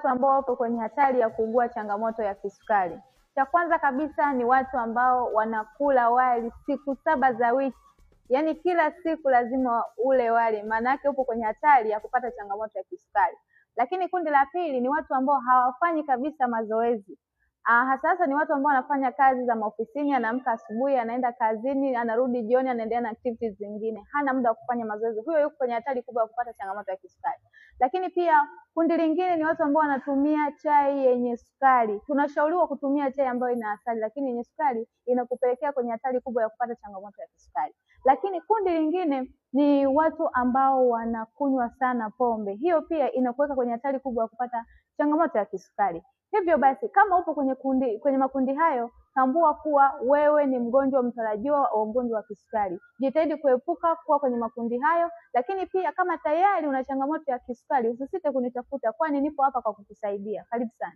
ambao wapo kwenye hatari ya kuugua changamoto ya kisukari. Cha kwanza kabisa ni watu ambao wanakula wali siku 7 za wiki, yaani kila siku lazima ule wali, maana yake upo kwenye hatari ya kupata changamoto ya kisukari. Lakini kundi la pili ni watu ambao hawafanyi kabisa mazoezi. Hasa ni watu ambao wanafanya kazi za maofisini, anaamka asubuhi, anaenda kazini, anarudi jioni, anaendelea na activities zingine, hana muda wa kufanya mazoezi. Huyo yuko kwenye hatari kubwa ya kupata changamoto ya kisukari. Lakini pia kundi lingine ni watu ambao wanatumia chai yenye sukari. Tunashauriwa kutumia chai ambayo ina asali, lakini yenye sukari inakupelekea kwenye hatari kubwa ya kupata changamoto ya kisukari. Lakini kundi lingine ni watu ambao wanakunywa sana pombe. Hiyo pia inakuweka kwenye hatari kubwa ya kupata changamoto ya kisukari. Hivyo basi, kama upo kwenye makundi hayo, tambua kuwa wewe ni mgonjwa mtarajiwa wa ugonjwa wa kisukari. Jitahidi kuepuka kuwa kwenye makundi hayo, lakini pia kama tayari una changamoto ya kisukari, usisite kunitafuta, kwani nipo hapa kwa kukusaidia. Karibu sana.